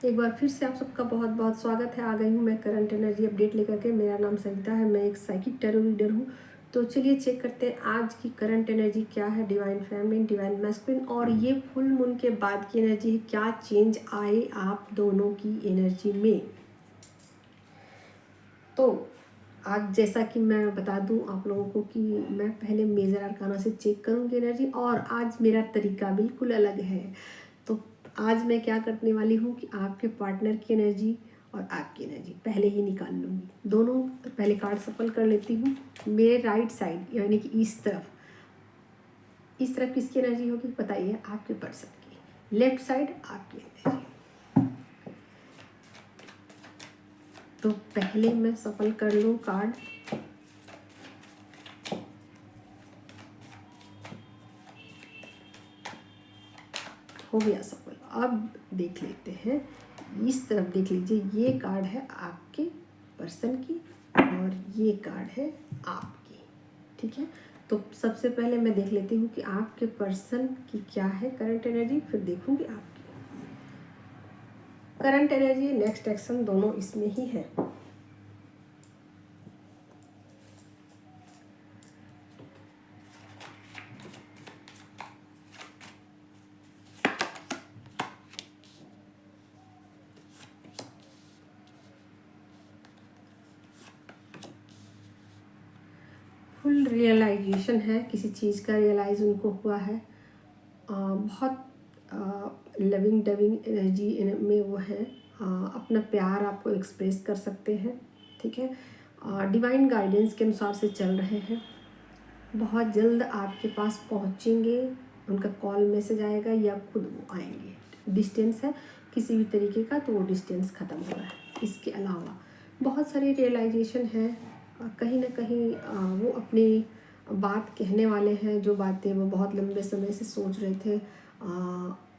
एक बार फिर से आप सबका बहुत बहुत स्वागत है। आ गई हूँ मैं करंट एनर्जी अपडेट लेकर के। मेरा नाम सविता है, मैं एक साइकिक टैरो रीडर हूँ। तो चलिए चेक करते हैं आज की करंट एनर्जी क्या है। डिवाइन फेमिनिन, डिवाइन मैस्कुलिन और ये फुल मून के बाद की एनर्जी है। क्या चेंज आए आप दोनों की एनर्जी में। तो आज जैसा कि मैं बता दूं आप लोगों को कि मैं पहले मेजर अरकाना से चेक करूंगी एनर्जी, और आज मेरा तरीका बिल्कुल अलग है। तो आज मैं क्या करने वाली हूँ कि आपके पार्टनर की एनर्जी और आपकी एनर्जी पहले ही निकाल लूँगी। दोनों पहले कार्ड सफल कर लेती हूँ। मेरे राइट साइड यानी कि इस तरफ किसकी एनर्जी होगी बताइए, आपके पर्सन की। लेफ्ट साइड आपकी एनर्जी। तो पहले मैं सफल कर लूँ कार्ड। हो गया सफल। अब देख लेते हैं, इस तरफ देख लीजिए, ये कार्ड है आपके पर्सन की और ये कार्ड है आपकी। ठीक है, तो सबसे पहले मैं देख लेती हूँ कि आपके पर्सन की क्या है करंट एनर्जी, फिर देखूँगी आपकी करंट एनर्जी। नेक्स्ट एक्शन दोनों इसमें ही है। फुल रियलाइजेशन है, किसी चीज़ का रियलाइज़ उनको हुआ है। बहुत लविंग डविंग एनर्जी में वो है। अपना प्यार आपको एक्सप्रेस कर सकते हैं। ठीक है, डिवाइन गाइडेंस के अनुसार से चल रहे हैं। बहुत जल्द आपके पास पहुंचेंगे, उनका कॉल मैसेज आएगा या खुद वो आएंगे। डिस्टेंस है किसी भी तरीके का, तो वो डिस्टेंस ख़त्म हो रहा है। इसके अलावा बहुत सारी रियलाइजेशन है। कहीं ना कहीं वो अपनी बात कहने वाले हैं, जो बातें वो बहुत लंबे समय से सोच रहे थे।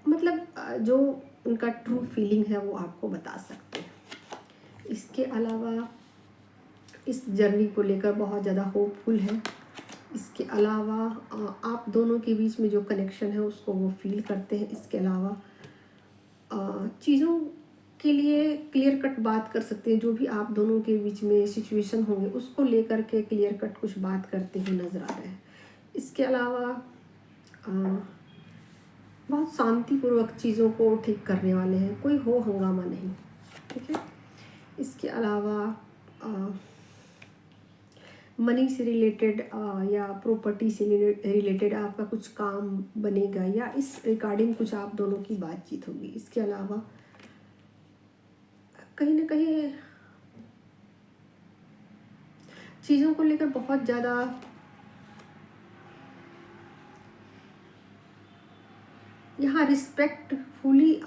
मतलब जो उनका ट्रू फीलिंग है वो आपको बता सकते हैं। इसके अलावा इस जर्नी को लेकर बहुत ज़्यादा होपफुल है। इसके अलावा आप दोनों के बीच में जो कनेक्शन है उसको वो फील करते हैं। इसके अलावा चीज़ों के लिए क्लियर कट बात कर सकते हैं। जो भी आप दोनों के बीच में सिचुएशन होंगे उसको लेकर के क्लियर कट कुछ बात करते हुए नज़र आ रहे हैं। इसके अलावा बहुत शांतिपूर्वक चीज़ों को ठीक करने वाले हैं, कोई हो हंगामा नहीं। ठीक है, इसके अलावा मनी से रिलेटेड या प्रॉपर्टी से रिलेटेड आपका कुछ काम बनेगा या इस रिगार्डिंग कुछ आप दोनों की बातचीत होगी। इसके अलावा कहीं ना कहीं चीज़ों को लेकर बहुत ज़्यादा यहाँ रिस्पेक्टफुली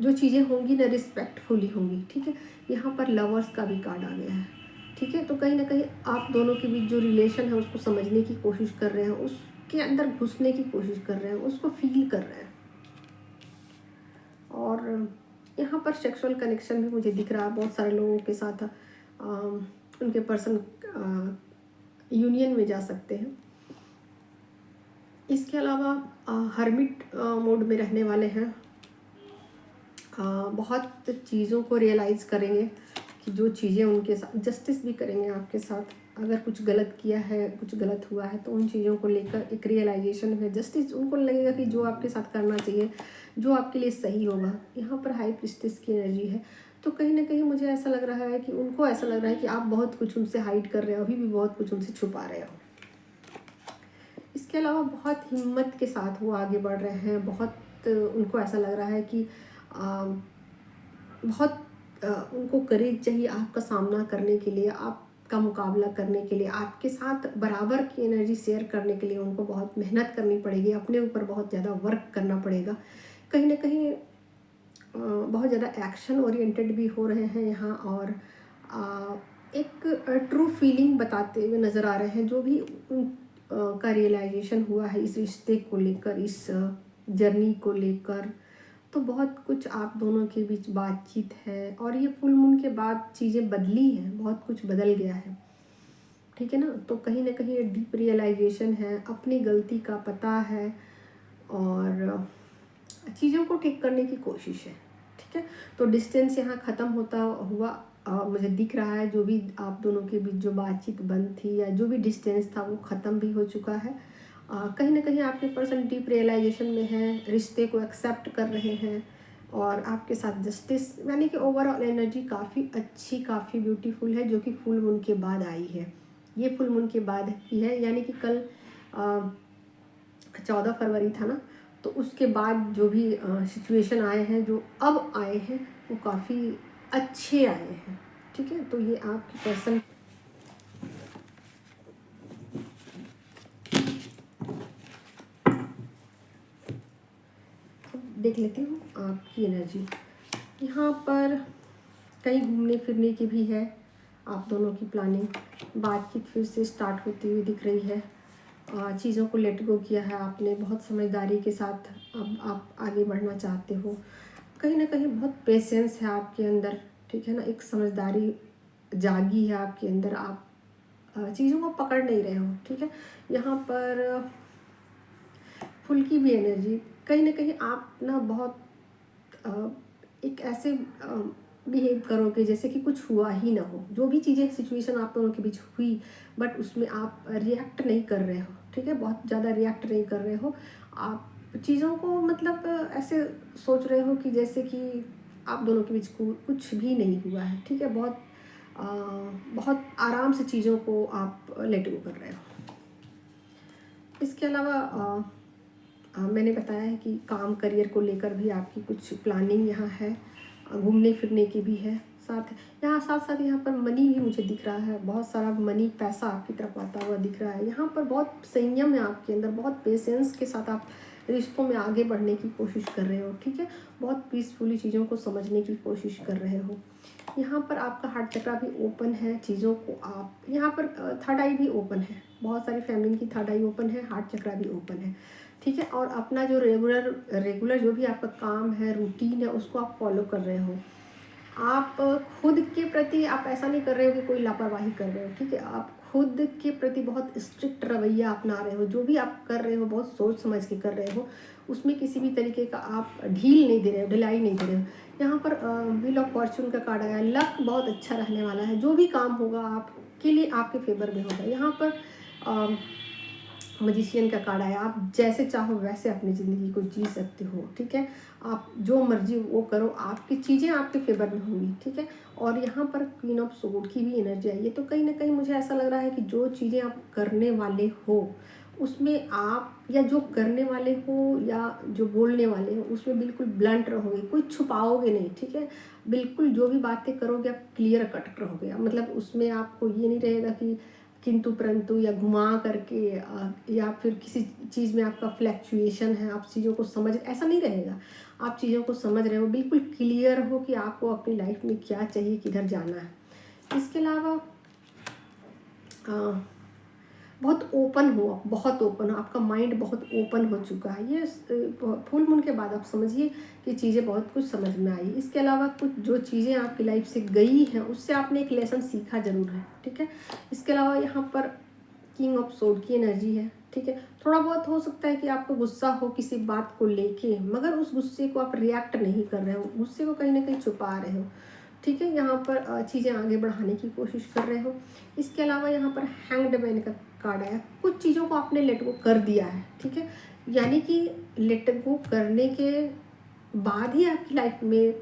जो चीज़ें होंगी ना, रिस्पेक्टफुली होंगी। ठीक है, यहाँ पर लवर्स का भी कार्ड आ गया है। ठीक है, तो कहीं ना कहीं आप दोनों के बीच जो रिलेशन है उसको समझने की कोशिश कर रहे हैं, उसके अंदर घुसने की कोशिश कर रहे हैं, उसको फील कर रहे हैं। और यहाँ पर सेक्सुअल कनेक्शन भी मुझे दिख रहा है बहुत सारे लोगों के साथ। उनके पर्सन यूनियन में जा सकते हैं। इसके अलावा हर्मिट मोड में रहने वाले हैं। बहुत चीज़ों को रियलाइज़ करेंगे कि जो चीज़ें उनके साथ, जस्टिस भी करेंगे आपके साथ। अगर कुछ गलत किया है, कुछ गलत हुआ है, तो उन चीज़ों को लेकर एक रियलाइजेशन है, जस्टिस। उनको लगेगा कि जो आपके साथ करना चाहिए, जो आपके लिए सही होगा। यहाँ पर हाई प्रीस्टेस की एनर्जी है। तो कहीं ना कहीं मुझे ऐसा लग रहा है कि उनको ऐसा लग रहा है कि आप बहुत कुछ उनसे हाइड कर रहे हो, अभी भी बहुत कुछ उनसे छुपा रहे हो। इसके अलावा बहुत हिम्मत के साथ वो आगे बढ़ रहे हैं। बहुत उनको ऐसा लग रहा है कि बहुत उनको करेज चाहिए आपका सामना करने के लिए, आपका मुकाबला करने के लिए, आपके साथ बराबर की एनर्जी शेयर करने के लिए उनको बहुत मेहनत करनी पड़ेगी, अपने ऊपर बहुत ज़्यादा वर्क करना पड़ेगा। कहीं ना कहीं बहुत ज़्यादा एक्शन ओरिएंटेड भी हो रहे हैं यहाँ। और एक ट्रू फीलिंग बताते हुए नज़र आ रहे हैं। जो भी का रियलाइजेशन हुआ है इस रिश्ते को लेकर, इस जर्नी को लेकर, तो बहुत कुछ आप दोनों के बीच बातचीत है। और ये फुल मून के बाद चीज़ें बदली हैं, बहुत कुछ बदल गया है। ठीक है ना, तो कहीं ना कहीं डीप रियलाइजेशन है, अपनी गलती का पता है और चीज़ों को ठीक करने की कोशिश है। ठीक ठीक है। तो डिस्टेंस यहाँ ख़त्म होता हुआ मुझे दिख रहा है। जो भी आप दोनों के बीच जो बातचीत बंद थी या जो भी डिस्टेंस था वो ख़त्म भी हो चुका है। कहीं ना कहीं आपके पर्सन डीप रियलाइजेशन में है, रिश्ते को एक्सेप्ट कर रहे हैं और आपके साथ जस्टिस, यानी कि ओवरऑल एनर्जी काफ़ी अच्छी, काफ़ी ब्यूटीफुल है, जो कि फुल मून के बाद आई है। ये फुल मून के बाद की है, यानी कि कल 14 फरवरी था ना, तो उसके बाद जो भी सिचुएशन आए हैं, जो अब आए हैं, वो काफ़ी अच्छे आए हैं, ठीक है। तो ये आपकी पर्सन देख लेती हूँ आपकी एनर्जी। यहाँ पर कहीं घूमने फिरने की भी है, आप दोनों की प्लानिंग, बातचीत फिर से स्टार्ट होती हुई दिख रही है। चीज़ों को लेट गो किया है आपने, बहुत समझदारी के साथ अब आप आगे बढ़ना चाहते हो। कहीं ना कहीं बहुत पेशेंस है आपके अंदर, ठीक है ना, एक समझदारी जागी है आपके अंदर, आप चीज़ों को पकड़ नहीं रहे हो, ठीक है। यहाँ पर फुल की भी एनर्जी, कहीं ना कहीं आप ना बहुत एक ऐसे बिहेव करोगे जैसे कि कुछ हुआ ही ना हो। जो भी चीज़ें सिचुएशन आप दोनों के बीच हुई, बट उसमें आप रिएक्ट नहीं कर रहे हो, ठीक है, बहुत ज़्यादा रिएक्ट नहीं कर रहे हो। आप चीज़ों को मतलब ऐसे सोच रहे हो कि जैसे कि आप दोनों के बीच कुछ भी नहीं हुआ है, ठीक है। बहुत आराम से चीज़ों को आप लेट गो कर रहे हो। इसके अलावा मैंने बताया है कि काम करियर को लेकर भी आपकी कुछ प्लानिंग यहाँ है, घूमने फिरने की भी है, साथ यहाँ पर मनी भी मुझे दिख रहा है। बहुत सारा मनी, पैसा आपकी तरफ आता हुआ दिख रहा है। यहाँ पर बहुत संयम है आपके अंदर, बहुत पेशेंस के साथ आप रिश्तों में आगे बढ़ने की कोशिश कर रहे हो, ठीक है। बहुत पीसफुली चीज़ों को समझने की कोशिश कर रहे हो। यहाँ पर आपका हार्ट चक्रा भी ओपन है, चीज़ों को आप, यहाँ पर थर्ड आई भी ओपन है, बहुत सारी फैमिली की थर्ड आई ओपन है, हार्ट चक्रा भी ओपन है, ठीक है। और अपना जो रेगुलर जो भी आपका काम है, रूटीन है, उसको आप फॉलो कर रहे हो। आप खुद के प्रति आप ऐसा नहीं कर रहे हो कि कोई लापरवाही कर रहे हो, ठीक है। आप खुद के प्रति बहुत स्ट्रिक्ट रवैया अपना रहे हो। जो भी आप कर रहे हो बहुत सोच समझ के कर रहे हो, उसमें किसी भी तरीके का आप ढील नहीं दे रहे हो, ढिलाई नहीं दे रहे हो। यहाँ पर व्हील ऑफ फॉर्चून का कार्ड आया, लक बहुत अच्छा रहने वाला है। जो भी काम होगा आपके लिए आपके फेवर में होगा। यहाँ पर मजिशियन का कार्ड आया, आप जैसे चाहो वैसे अपनी ज़िंदगी को जी सकते हो, ठीक है। आप जो मर्जी वो करो, आपकी चीज़ें आपके फेवर में होंगी, ठीक है। और यहाँ पर क्वीन ऑफ सोर्ड की भी एनर्जी आई है। तो कहीं ना कहीं मुझे ऐसा लग रहा है कि जो चीज़ें आप करने वाले हो उसमें आप, या जो करने वाले हो या जो बोलने वाले हो, उसमें बिल्कुल ब्लंट रहोगे, कोई छुपाओगे नहीं, ठीक है। बिल्कुल जो भी बातें करोगे आप क्लियर कट रहोगे, मतलब उसमें आपको ये नहीं रहेगा कि किंतु परंतु या घुमा करके या फिर किसी चीज़ में आपका फ्लैक्चुएशन है, आप चीज़ों को समझ, ऐसा नहीं रहेगा। आप चीज़ों को समझ रहे हो, बिल्कुल क्लियर हो कि आपको अपनी लाइफ में क्या चाहिए, किधर जाना है। इसके अलावा बहुत ओपन हो, बहुत ओपन हो, आपका माइंड बहुत ओपन हो चुका है। ये फुल मून के बाद आप समझिए कि चीज़ें बहुत कुछ समझ में आई। इसके अलावा कुछ जो चीज़ें आपकी लाइफ से गई हैं उससे आपने एक लेसन सीखा ज़रूर है, ठीक है। इसके अलावा यहाँ पर किंग ऑफ सोर्ड की एनर्जी है, ठीक है। थोड़ा बहुत हो सकता है कि आपको गुस्सा हो किसी बात को लेके, मगर उस गुस्से को आप रिएक्ट नहीं कर रहे हो, गुस्से को कहीं ना कहीं छुपा रहे हो, ठीक है। यहाँ पर चीज़ें आगे बढ़ाने की कोशिश कर रहे हो। इसके अलावा यहाँ पर हैंग्ड मैन का कार्ड आया, कुछ चीज़ों को आपने लेट गो कर दिया है, ठीक है। यानी कि लेट गो करने के बाद ही आपकी लाइफ में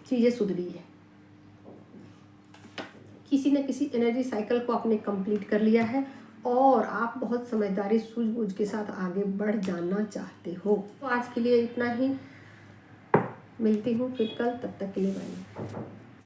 चीज़ें सुधरी है। किसी न किसी एनर्जी साइकिल को आपने कंप्लीट कर लिया है और आप बहुत समझदारी सूझबूझ के साथ आगे बढ़ जाना चाहते हो। तो आज के लिए इतना ही, मिलती हूँ फिर कल, तब तक के लिए बाय।